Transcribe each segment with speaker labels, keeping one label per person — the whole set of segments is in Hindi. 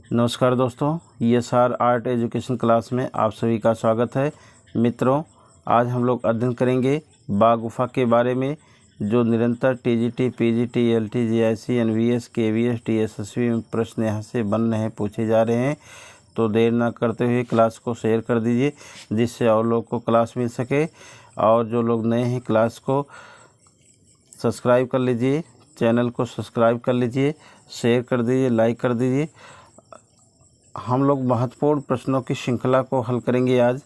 Speaker 1: नमस्कार दोस्तों, ESR आर्ट एजुकेशन क्लास में आप सभी का स्वागत है। मित्रों, आज हम लोग अध्ययन करेंगे बाघ गुफा के बारे में, जो निरंतर TGT, PGT, LT, GIC, NVS, KVS, TSSV में प्रश्न यहाँ से बन रहे हैं, पूछे जा रहे हैं। तो देर ना करते हुए क्लास को शेयर कर दीजिए, जिससे और लोग को क्लास मिल सके। और जो लोग नए हैं, क्लास को सब्सक्राइब कर लीजिए, चैनल को सब्सक्राइब कर लीजिए, शेयर कर दीजिए, लाइक कर दीजिए। हम लोग महत्वपूर्ण प्रश्नों की श्रृंखला को हल करेंगे आज।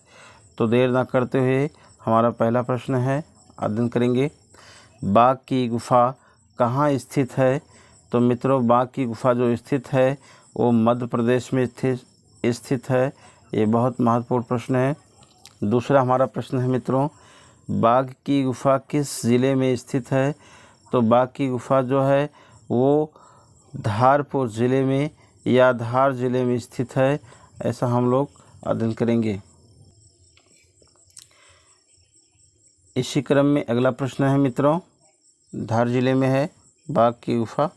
Speaker 1: तो देर ना करते हुए हमारा पहला प्रश्न है, अध्ययन करेंगे। बाघ की गुफा कहाँ स्थित है? तो मित्रों, बाघ की गुफा जो स्थित है वो मध्य प्रदेश में स्थित है। ये बहुत महत्वपूर्ण प्रश्न है। दूसरा हमारा प्रश्न है मित्रों, बाघ की गुफा किस ज़िले में स्थित है? तो बाघ की गुफा जो है वो धारपुर ज़िले में या धार ज़िले में स्थित है। ऐसा हम लोग अध्ययन करेंगे। इसी क्रम में अगला प्रश्न है मित्रों, धार ज़िले में है बाघ की गुफा।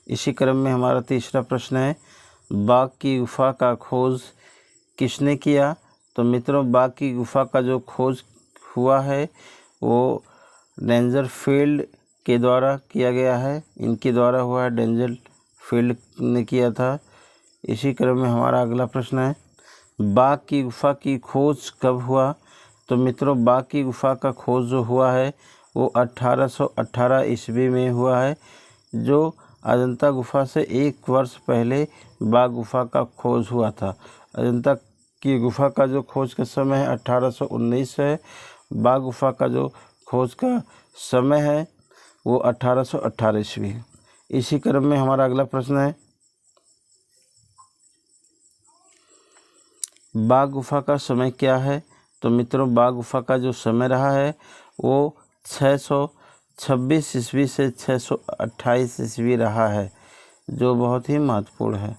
Speaker 1: इसी क्रम में हमारा तीसरा प्रश्न है, बाघ की गुफा का खोज किसने किया? तो मित्रों, बाघ की गुफा का जो खोज हुआ है वो डेंजर फील्ड के द्वारा किया गया है। इनके द्वारा हुआ है, डेंजर फील्ड ने किया था। इसी क्रम में हमारा अगला प्रश्न है, बाघ की गुफा की खोज कब हुआ? तो मित्रों, बाघ की गुफा का खोज जो हुआ है वो 1818 ईस्वी में हुआ है। जो अजंता गुफा से 1 वर्ष पहले बाघ गुफा का खोज हुआ था। अजंता की गुफा का जो खोज का समय है 1819 है। बाघ गुफा का जो खोज का समय है वो 1818 ईस्वी है। इसी क्रम में हमारा अगला प्रश्न है, बाघ गुफा का समय क्या है? तो मित्रों, बाघ गुफा का जो समय रहा है वो 626 ईस्वी से 628 ईस्वी रहा है, जो बहुत ही महत्वपूर्ण है।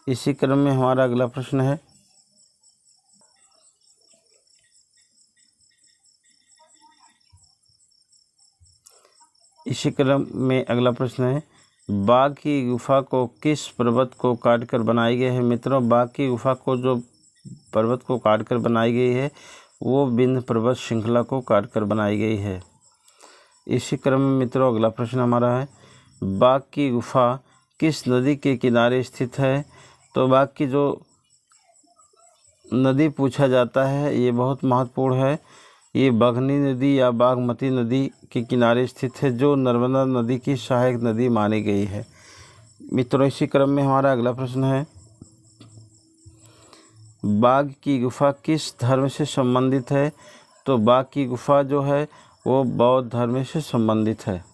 Speaker 1: इसी क्रम में हमारा अगला प्रश्न है, इसी क्रम में अगला प्रश्न है, बाघ की गुफा को किस पर्वत को काटकर बनाई गई है? मित्रों, बाघ की गुफा को जो पर्वत को काटकर बनाई गई है वो विंध्य पर्वत श्रृंखला को काटकर बनाई गई है। इसी क्रम में मित्रों अगला प्रश्न हमारा है, बाघ की गुफा किस नदी के किनारे स्थित है? तो बाघ की जो नदी पूछा जाता है ये बहुत महत्वपूर्ण है। ये बघनी नदी या बागमती नदी के किनारे स्थित है, जो नर्मदा नदी की सहायक नदी मानी गई है। मित्रों, इसी क्रम में हमारा अगला प्रश्न है, बाघ की गुफा किस धर्म से संबंधित है? तो बाघ की गुफा जो है वो बौद्ध धर्म से संबंधित है।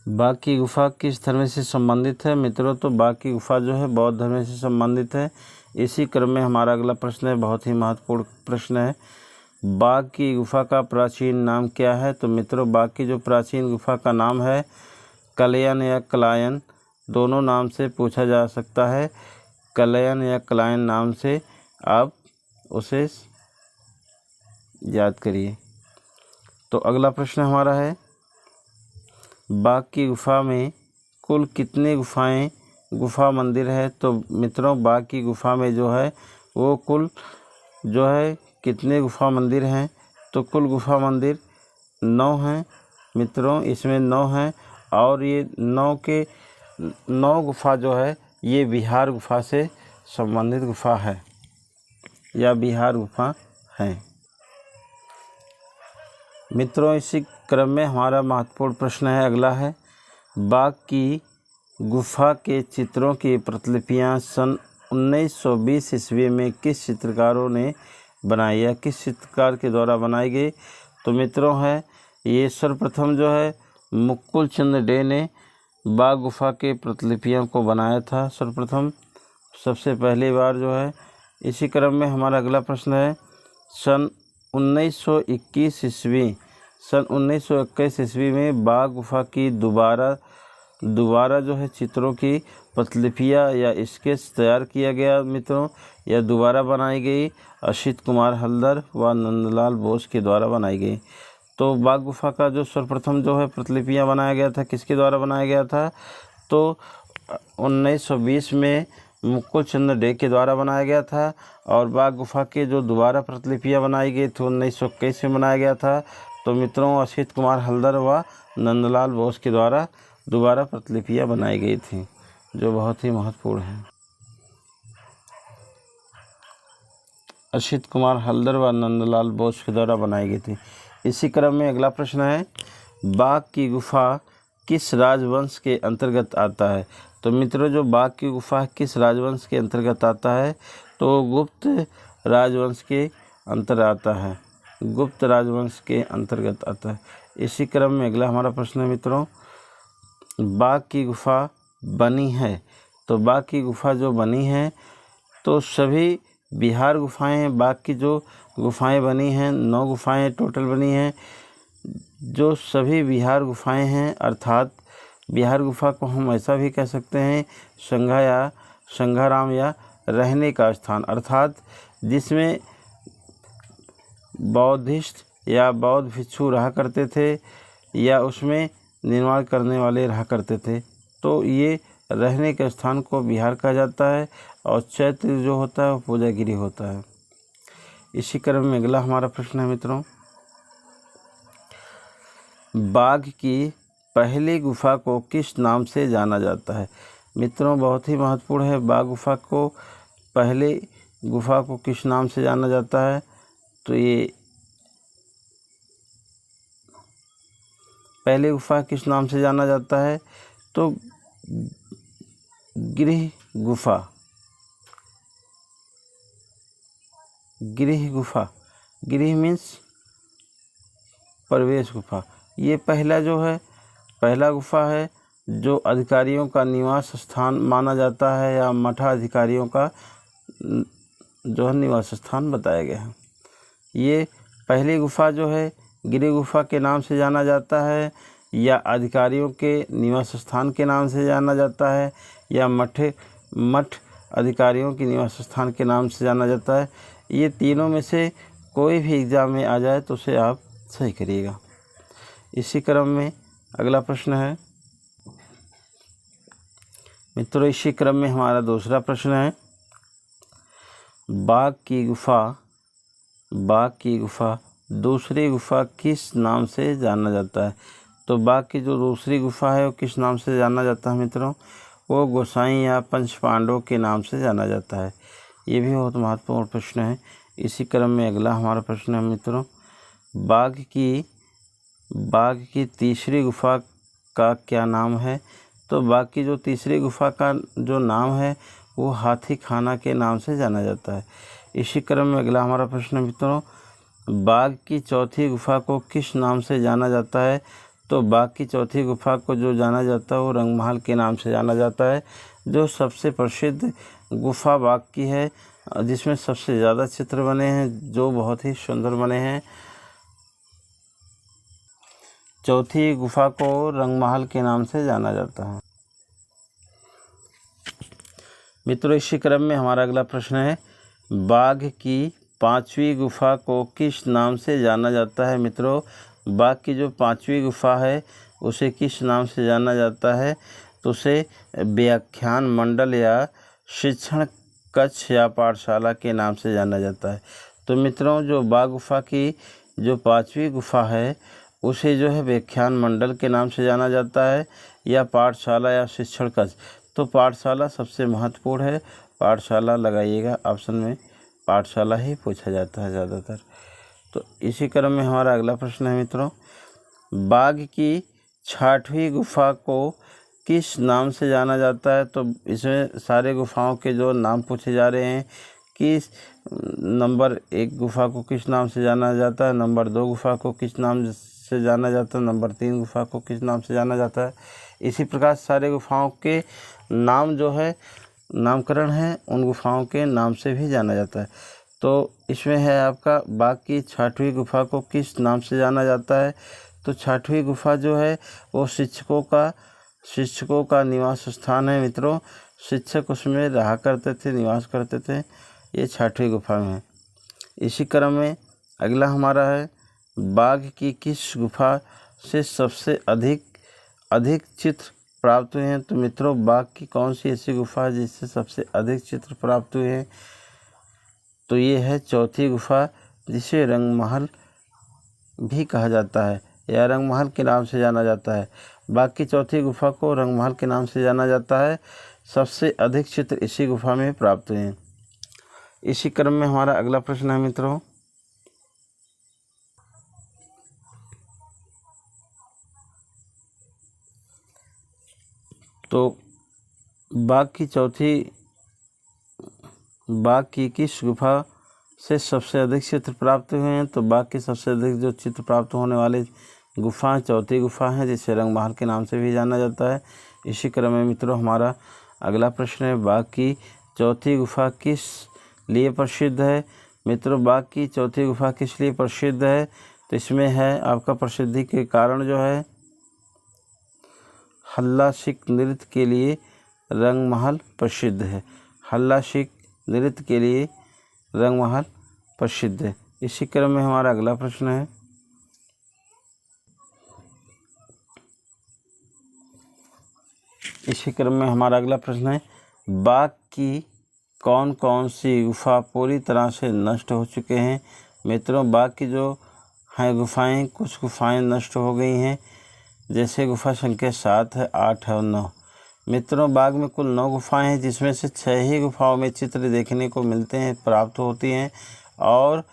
Speaker 1: बाघ की गुफा किस धर्म से संबंधित है? मित्रों, तो बाघ की गुफा जो है बौद्ध धर्म से संबंधित है। इसी क्रम में हमारा अगला प्रश्न है, बहुत ही महत्वपूर्ण प्रश्न है, बाघ की गुफा का प्राचीन नाम क्या है? तो मित्रों, बाघ की जो प्राचीन गुफा का नाम है कलयन या कलायन, दोनों नाम से पूछा जा सकता है। कलयन या कलायन नाम से आप उसे याद करिए। तो अगला प्रश्न हमारा है, बाघ की गुफा में कुल कितने गुफा मंदिर है? तो मित्रों, बाघ की गुफा में जो है वो कुल जो है कितने गुफा मंदिर हैं? तो कुल गुफा मंदिर 9 हैं। मित्रों, इसमें 9 हैं और ये 9 गुफा जो है ये बिहार गुफा से संबंधित गुफा है या बिहार गुफा है। मित्रों, इसी क्रम में हमारा महत्वपूर्ण प्रश्न है, अगला है, बाघ की गुफा के चित्रों की प्रतिलिपियां सन 1920 ईस्वी में किस चित्रकारों ने बनाई या किस चित्रकार के द्वारा बनाई गई? तो मित्रों है ये सर्वप्रथम जो है मुकुल चंद डे ने बाघ गुफा के प्रतिलिपियों को बनाया था, सर्वप्रथम सबसे पहली बार जो है। इसी क्रम में हमारा अगला प्रश्न है, सन 1921 ईस्वी में बाघ गुफा की दोबारा जो है चित्रों की प्रतिलिपियाँ या स्केच तैयार किया गया मित्रों, या दोबारा बनाई गई असित कुमार हल्दर व नंदलाल बोस के द्वारा बनाई गई। तो बाघ गुफा का जो सर्वप्रथम जो है प्रतिलिपियाँ बनाया गया था, किसके द्वारा बनाया गया था? तो 1920 में मुकुल चंद्र डे के द्वारा बनाया गया था। और बाघ गुफा के जो दोबारा प्रतिलिपियाँ बनाई गई थी 1921 में बनाया गया था। तो मित्रों असित कुमार हल्दर व नंदलाल बोस के द्वारा दोबारा प्रतिलिपियाँ बनाई गई थी, जो बहुत ही महत्वपूर्ण है। असित कुमार हल्दर व नंदलाल बोस के द्वारा बनाई गई थी। इसी क्रम में अगला प्रश्न है, बाघ की गुफा किस राजवंश के अंतर्गत आता है? तो मित्रों जो बाघ की गुफा किस राजवंश के अंतर्गत आता है? तो गुप्त राजवंश के अंतर्गत आता है, गुप्त राजवंश के अंतर्गत आता है। इसी क्रम में अगला हमारा प्रश्न है मित्रों, बाघ की गुफा बनी है। तो बाघ की गुफा जो बनी है, तो सभी बिहार गुफाएं हैं। बाघ की जो गुफाएं बनी हैं 9 गुफाएं टोटल बनी हैं, जो सभी बिहार गुफाएं हैं। अर्थात बिहार गुफा को हम ऐसा भी कह सकते हैं संघा या संघाराम या रहने का स्थान, अर्थात जिसमें बौद्धिस्ट या बौद्ध भिक्षु रहा करते थे या उसमें निर्माण करने वाले रहा करते थे। तो ये रहने के स्थान को बिहार कहा जाता है। और चैत्र जो होता है वो पूजागिरी होता है। इसी क्रम में अगला हमारा प्रश्न है मित्रों, बाघ की पहली गुफा को किस नाम से जाना जाता है? मित्रों बहुत ही महत्वपूर्ण है, बाघ गुफा को पहले गुफा को किस नाम से जाना जाता है? तो ये पहली गुफा किस नाम से जाना जाता है? तो गृह गुफा, गृह गुफा, गृह मीन्स प्रवेश गुफा। ये पहला जो है पहला गुफा है जो अधिकारियों का निवास स्थान माना जाता है या मठाधिकारियों का जो है निवास स्थान बताया गया है। ये पहली गुफा जो है गृह गुफा के नाम से जाना जाता है या अधिकारियों के निवास स्थान के नाम से जाना जाता है या मठ अधिकारियों के निवास स्थान के नाम से जाना जाता है। ये तीनों में से कोई भी एग्ज़ाम में आ जाए तो उसे आप सही करिएगा। इसी क्रम में अगला प्रश्न है मित्रों, इसी क्रम में हमारा दूसरा प्रश्न है, बाघ की गुफा दूसरी गुफा किस नाम से जाना जाता है? तो बाघ की जो दूसरी गुफा है वो किस नाम से जाना जाता है मित्रों? वो गोसाई या पंच पांडवों के नाम से जाना जाता है। ये भी बहुत महत्वपूर्ण प्रश्न है। इसी क्रम में अगला हमारा प्रश्न है मित्रों, बाघ की तीसरी गुफा का क्या नाम है? तो बाघ की जो तीसरी गुफा का जो नाम है वो हाथी खाना के नाम से जाना जाता है। इसी क्रम में अगला हमारा प्रश्न है मित्रों, बाघ की चौथी गुफा को किस नाम से जाना जाता है? तो बाघ की चौथी गुफा को जो जाना जाता है वो रंगमहल के नाम से जाना जाता है, जो सबसे प्रसिद्ध गुफा बाघ की है, जिसमें सबसे ज़्यादा चित्र बने हैं, जो बहुत ही सुंदर बने हैं। चौथी गुफा को रंगमहल के नाम से जाना जाता है। मित्रों इसी क्रम में हमारा अगला प्रश्न है, बाघ की पांचवी गुफा को किस नाम से जाना जाता है? मित्रों बाघ की जो पांचवी गुफा है उसे किस नाम से जाना जाता है? तो उसे व्याख्यान मंडल या शिक्षण कक्ष या पाठशाला के नाम से जाना जाता है। तो मित्रों जो बाघ गुफा की जो पांचवी गुफा है उसे जो है व्याख्यान मंडल के नाम से जाना जाता है या पाठशाला या शिक्षण कक्ष। तो पाठशाला सबसे महत्वपूर्ण है, पाठशाला लगाइएगा, ऑप्शन में पाठशाला ही पूछा जाता है ज़्यादातर। तो इसी क्रम में हमारा अगला प्रश्न है मित्रों, बाघ की छठवीं गुफा को किस नाम से जाना जाता है? तो इसमें सारे गुफाओं के जो नाम पूछे जा रहे हैं कि नंबर 1 गुफा को किस नाम से जाना जाता है, नंबर 2 गुफा को किस नाम से जाना जाता है, नंबर 3 गुफा को किस नाम से जाना जाता है। इसी प्रकार सारे गुफाओं के नाम जो है नामकरण है उन गुफाओं के नाम से भी जाना जाता है। तो इसमें है आपका बाघ की छठवीं गुफा को किस नाम से जाना जाता है? तो छठवीं गुफा जो है वो शिक्षकों का निवास स्थान है मित्रों। शिक्षक उसमें रहा करते थे, निवास करते थे, ये छठवीं गुफा में है। इसी क्रम में अगला हमारा है, बाघ की किस गुफा से सबसे अधिक चित्र प्राप्त हुए हैं? तो मित्रों, बाघ की कौन सी ऐसी गुफा है जिससे सबसे अधिक चित्र प्राप्त हुए हैं? तो ये है चौथी गुफा, जिसे रंगमहल भी कहा जाता है या रंगमहल के नाम से जाना जाता है। बाघ की चौथी गुफा को रंगमहल के नाम से जाना जाता है। सबसे अधिक चित्र इसी गुफा में प्राप्त हुए हैं। इसी क्रम में हमारा अगला प्रश्न है मित्रों, तो बाघ की किस गुफा से सबसे अधिक चित्र प्राप्त हुए हैं? तो बाघ की सबसे अधिक जो चित्र प्राप्त होने वाले गुफा चौथी गुफा है, जिसे रंगमहल के नाम से भी जाना जाता है। इसी क्रम में मित्रों हमारा अगला प्रश्न है, बाघ की चौथी गुफा किस लिए प्रसिद्ध है? मित्रों, बाघ की चौथी गुफा किस लिए प्रसिद्ध है? तो इसमें है आपका प्रसिद्धि के कारण जो है, हल्ला सिख नृत्य के लिए रंगमहल प्रसिद्ध है। हल्ला सिख नृत्य के लिए रंगमहल प्रसिद्ध है। इसी क्रम में हमारा अगला प्रश्न है, बाघ की कौन कौन सी गुफा पूरी तरह से नष्ट हो चुके हैं? मित्रों, बाघ की जो हैं गुफाएं, कुछ गुफाएं नष्ट हो गई हैं, जैसे गुफा संख्या 7 है, 8 है और 9। मित्रों, बाघ में कुल 9 गुफाएं हैं, जिसमें से 6 ही गुफाओं में चित्र देखने को मिलते हैं, प्राप्त होती हैं, और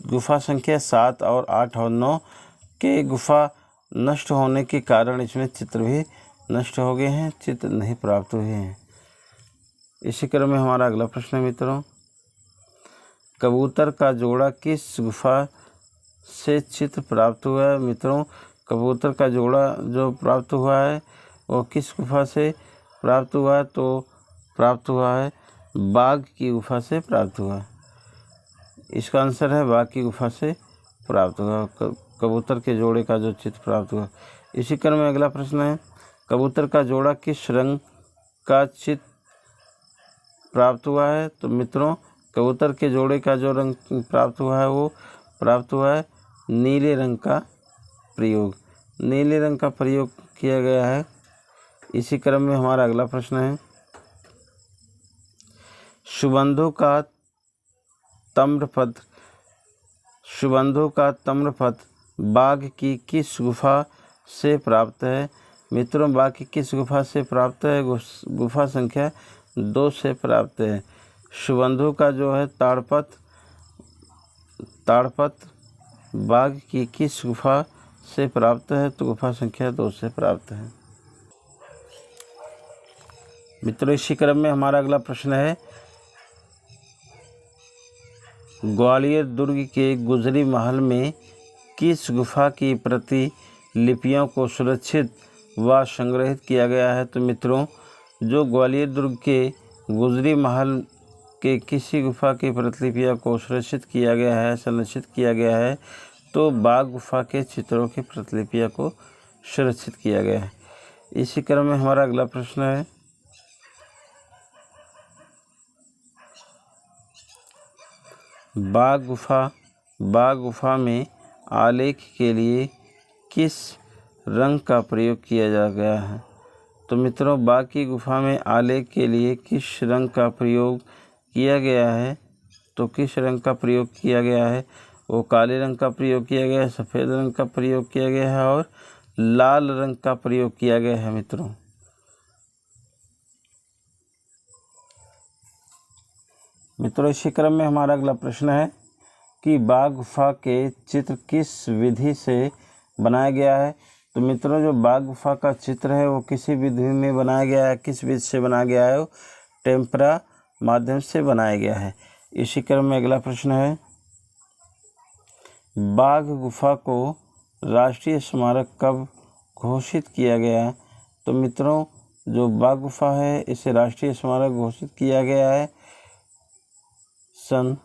Speaker 1: गुफा संख्या 7 और 8 और 9 के गुफा नष्ट होने के कारण इसमें चित्र भी नष्ट हो गए हैं, चित्र नहीं प्राप्त हुए हैं। इसी क्रम में हमारा अगला प्रश्न है मित्रों, कबूतर का जोड़ा किस गुफा से चित्र प्राप्त हुआ है? मित्रों, कबूतर का जोड़ा जो प्राप्त हुआ है वो किस गुफा से प्राप्त हुआ है? तो प्राप्त हुआ है बाघ की गुफा से प्राप्त हुआ है। इसका आंसर है बाघ की गुफा से प्राप्त हुआ, कबूतर के जोड़े का जो चित्र प्राप्त हुआ। इसी क्रम में अगला प्रश्न है, कबूतर का जोड़ा किस रंग का चित्र प्राप्त हुआ है? तो मित्रों, कबूतर के जोड़े का जो रंग प्राप्त हुआ है वो प्राप्त हुआ है नीले रंग का प्रयोग। नीले रंग का प्रयोग किया गया है। इसी क्रम में हमारा अगला प्रश्न है, सुबंधु का ताम्रपत्र बाघ की किस गुफा से प्राप्त है? मित्रों, बाघ की किस गुफा से प्राप्त है? गुफा संख्या 2 से प्राप्त है। सुबंधु का जो है ताड़पत्र बाघ की किस गुफा से प्राप्त है? तो गुफा संख्या 2 से प्राप्त है। मित्रों, इसी क्रम में हमारा अगला प्रश्न है, ग्वालियर दुर्ग के गुजरी महल में किस गुफा की प्रतिलिपियों को सुरक्षित व संग्रहित किया गया है? तो मित्रों, जो ग्वालियर दुर्ग के गुजरी महल के किसी गुफा की प्रतिलिपियों को सुरक्षित किया गया है, संरक्षित किया गया है, तो बाघ गुफा के चित्रों की प्रतिलिपियों को सुरक्षित किया गया है। इसी क्रम में हमारा अगला प्रश्न है, बाघ गुफा में आलेख के लिए किस रंग का प्रयोग किया गया है? तो मित्रों, बाघ की गुफा में आलेख के लिए किस रंग का प्रयोग किया गया है? तो किस रंग का प्रयोग किया गया है? वो काले रंग का प्रयोग किया गया है, सफ़ेद रंग का प्रयोग किया गया है और लाल रंग का प्रयोग किया गया है। मित्रों, इसी क्रम में हमारा अगला प्रश्न है कि बाघ गुफा के चित्र किस विधि से बनाया गया है? तो मित्रों, जो बाघ गुफा का चित्र है वो किसी विधि में बनाया गया है। किस विधि से बनाया गया है? वो टेम्परा माध्यम से बनाया गया है। इसी क्रम में अगला प्रश्न है, बाघ गुफा को राष्ट्रीय स्मारक कब घोषित किया गया? तो मित्रों, जो बाघ गुफा है इसे राष्ट्रीय स्मारक घोषित किया गया है सन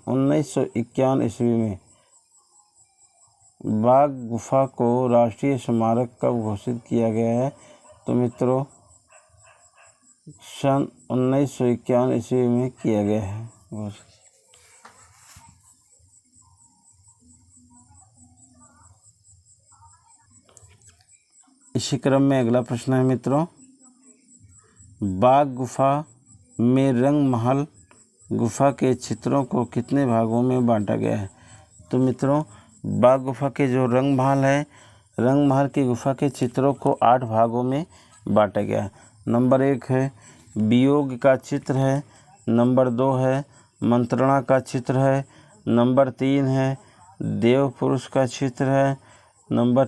Speaker 1: 1951 ईस्वी में। बाघ गुफा को राष्ट्रीय स्मारक कब घोषित किया गया है? तो मित्रों, सन 1951 ईस्वी में किया गया है। इसी क्रम में अगला प्रश्न है मित्रों, बाघ गुफा में रंग महल गुफा के चित्रों को कितने भागों में बांटा गया है। तो मित्रों, बाघ गुफा के जो रंग महल है, रंग महल की गुफा के चित्रों को 8 भागों में बांटा गया है। नंबर 1 है वियोग का चित्र है, नंबर 2 है मंत्रणा का चित्र है, नंबर 3 है देव पुरुष का चित्र है, नंबर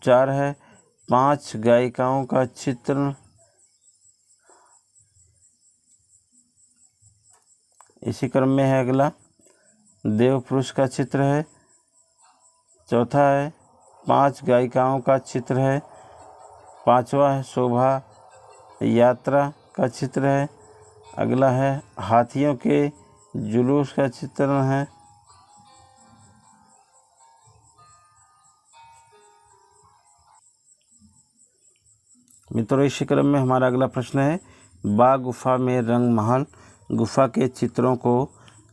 Speaker 1: 4 है 5 गायिकाओं का चित्र। इसी क्रम में है अगला देव पुरुष का चित्र है, चौथा है 5 गायिकाओं का चित्र है, पांचवा है शोभा यात्रा का चित्र है, अगला है हाथियों के जुलूस का चित्रण है, मित्रों इसी क्रम में हमारा अगला प्रश्न है, बाघ गुफा में रंग महल गुफा के चित्रों को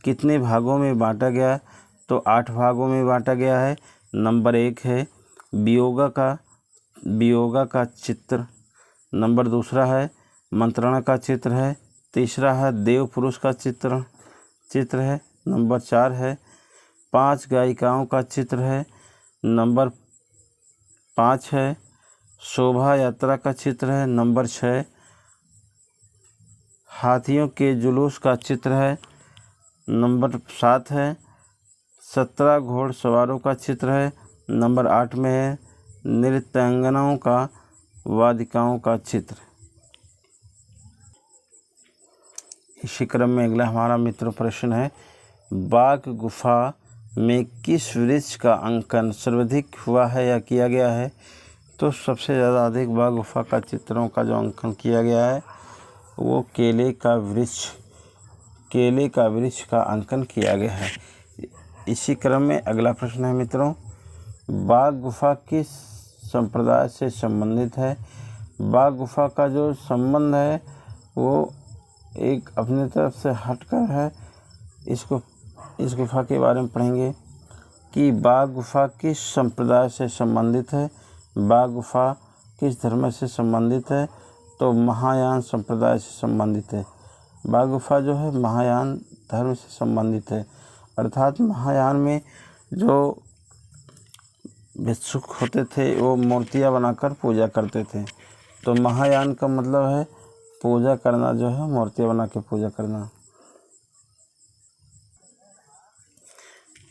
Speaker 1: कितने भागों में बांटा गया। तो 8 भागों में बांटा गया है। नंबर 1 है वियोगा का चित्र, नंबर 2 है मंत्रणा का चित्र है, तीसरा है देव पुरुष का चित्र है, नंबर 4 है 5 गायिकाओं का चित्र है, नंबर 5 है शोभा यात्रा का चित्र है, नंबर 6 हाथियों के जुलूस का चित्र है, नंबर 7 है 17 घोड़सवारों का चित्र है, नंबर 8 में है नृत्यांगनाओं का वादिकाओं का चित्र। इसी क्रम में अगला हमारा मित्र प्रश्न है, बाघ गुफा में किस वृक्ष का अंकन सर्वाधिक हुआ है या किया गया है। तो सबसे ज़्यादा अधिक बाघ गुफा का चित्रों का जो अंकन किया गया है वो केले का वृक्ष का अंकन किया गया है। इसी क्रम में अगला प्रश्न है मित्रों, बाघ गुफा किस संप्रदाय से संबंधित है। बाघ गुफा का जो संबंध है वो एक अपनी तरफ से हटकर है। इस गुफा के बारे में पढ़ेंगे कि बाघ गुफा किस संप्रदाय से संबंधित है, बाघ गुफा किस धर्म से संबंधित है। तो महायान संप्रदाय से संबंधित है। बाघ गुफा जो है महायान धर्म से संबंधित है, अर्थात महायान में जो भिक्षुक होते थे वो मूर्तियाँ बनाकर पूजा करते थे। तो महायान का मतलब है पूजा करना, जो है मूर्तियाँ बना के पूजा करना।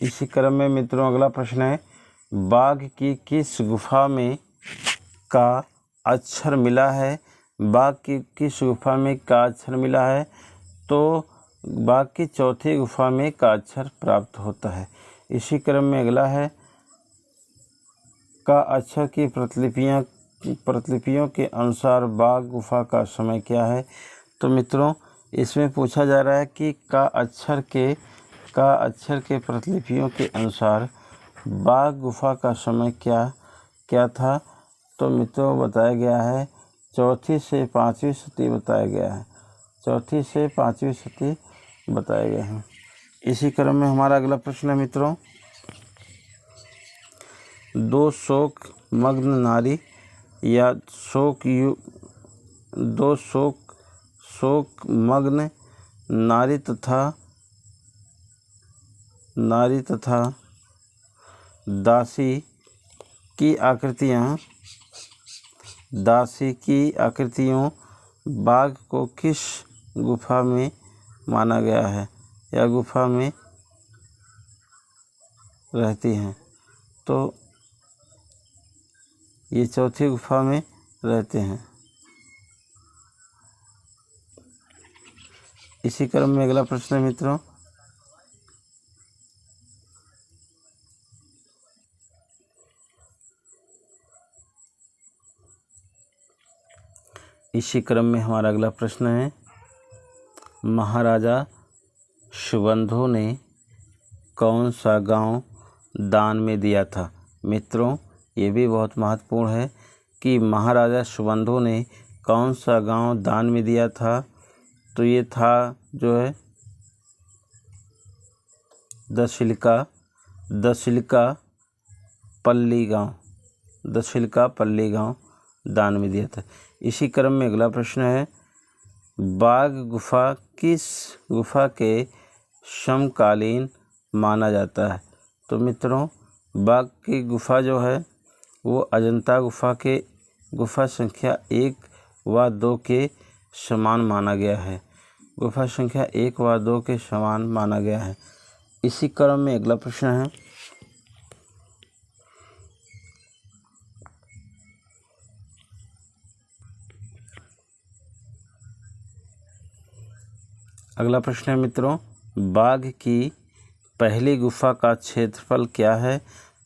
Speaker 1: इसी क्रम में मित्रों अगला प्रश्न है, बाघ की किस गुफा में का अक्षर मिला है। बाघ की किस गुफा में का अक्षर मिला है। तो बाघ की चौथी गुफा में का अक्षर प्राप्त होता है। इसी क्रम में अगला है, का अक्षर की प्रतिलिपियों के अनुसार बाघ गुफा का समय क्या है। तो मित्रों इसमें पूछा जा रहा है कि का अक्षर के प्रतिलिपियों के अनुसार बाघ गुफा का समय क्या था। तो मित्रों बताया गया है 4वीं से 5वीं शती बताया गया है, 4वीं से 5वीं शती बताए गए हैं। इसी क्रम में हमारा अगला प्रश्न है मित्रों, 2 शोक मग्न नारी या दो शोक मग्न नारी तथा दासी की आकृतियों बाघ को किस गुफा में माना गया है या गुफा में रहती हैं। तो ये चौथी गुफा में रहते हैं। इसी क्रम में अगला प्रश्न है मित्रों, इसी क्रम में हमारा अगला प्रश्न है, महाराजा सुबंधु ने कौन सा गांव दान में दिया था। मित्रों ये भी बहुत महत्वपूर्ण है कि महाराजा सुबंधु ने कौन सा गांव दान में दिया था। तो ये था जो है दशिलिका पल्ली गांव, दक्षिणका पल्ली गांव दान में दिया था। इसी क्रम में अगला प्रश्न है, बाघ गुफा किस गुफा के समकालीन माना जाता है? तो मित्रों, बाघ की गुफा जो है वो अजंता गुफा के गुफा संख्या 1 व 2 के समान माना गया है। गुफा संख्या 1 व 2 के समान माना गया है। इसी क्रम में अगला प्रश्न है, अगला प्रश्न है मित्रों, बाघ की पहली गुफा का क्षेत्रफल क्या है?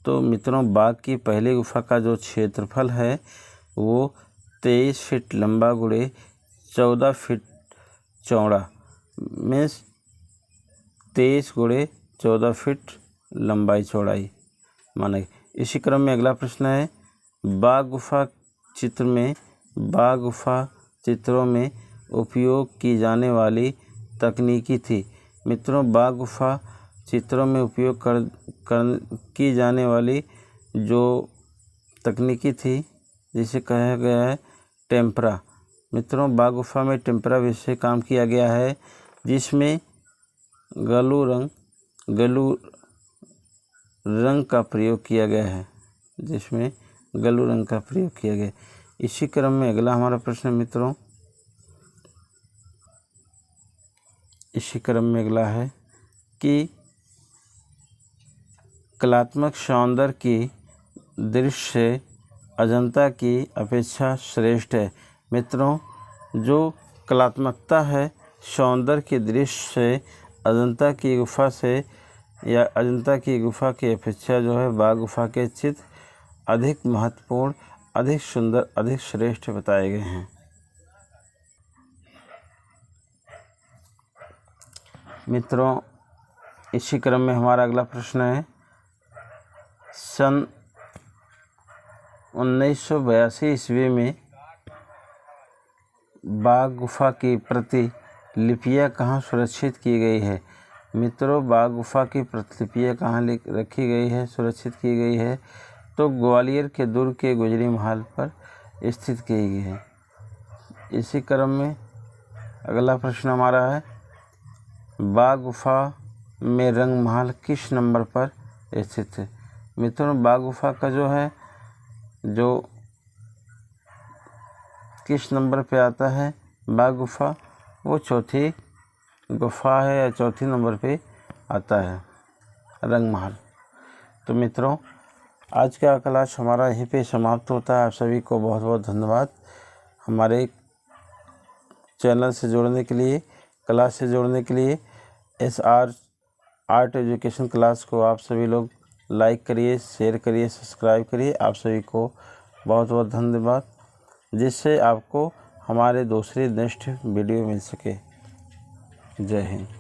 Speaker 1: तो मित्रों, बाघ की पहली गुफा का जो क्षेत्रफल है वो 23 फीट लंबा गुणे 14 फीट चौड़ा, मीन्स 23 गुणे 14 फीट लंबाई चौड़ाई माना गया। इसी क्रम में अगला प्रश्न है, बाघ गुफा चित्रों में उपयोग की जाने वाली तकनीकी थी। मित्रों, बाघ गुफा चित्रों में उपयोग की जाने वाली जो तकनीकी थी जिसे कहा गया है टेम्परा। मित्रों, बाघ गुफा में टेम्परा विषय काम किया गया है, जिसमें गलू रंग का प्रयोग किया गया है, इसी क्रम में अगला हमारा प्रश्न मित्रों, इसी क्रम में अगला है कि कलात्मक सौंदर्य की दृष्टि से अजंता की अपेक्षा श्रेष्ठ है। मित्रों, जो कलात्मकता है सौंदर्य की दृष्टि से अजंता की गुफा की अपेक्षा जो है बाघ गुफा के चित्र अधिक महत्वपूर्ण, अधिक सुंदर, अधिक श्रेष्ठ बताए गए हैं। मित्रों, इसी क्रम में हमारा अगला प्रश्न है, सन 1982 ईस्वी में बाघ गुफा की प्रतिलिपियाँ कहाँ सुरक्षित की गई है? मित्रों, बाघ गुफा की प्रतिलिपियाँ कहाँ रखी गई है, सुरक्षित की गई है? तो ग्वालियर के दुर्ग के गुजरी महल पर स्थित की गई है। इसी क्रम में अगला प्रश्न हमारा है, बाघ गुफा में रंग महल किस नंबर पर स्थित है? मित्रों, बाघ गुफा का जो किस नंबर पे आता है बाघ गुफा, वो चौथी गुफा है या चौथी नंबर पे आता है रंग महल। तो मित्रों, आज का क्लास हमारा यहीं पे समाप्त होता है। आप सभी को बहुत बहुत धन्यवाद हमारे चैनल से जुड़ने के लिए, क्लास से जुड़ने के लिए। SR आर्ट एजुकेशन क्लास को आप सभी लोग लाइक करिए, शेयर करिए, सब्सक्राइब करिए। आप सभी को बहुत बहुत धन्यवाद, जिससे आपको हमारे दूसरे नेक्स्ट वीडियो मिल सके। जय हिंद।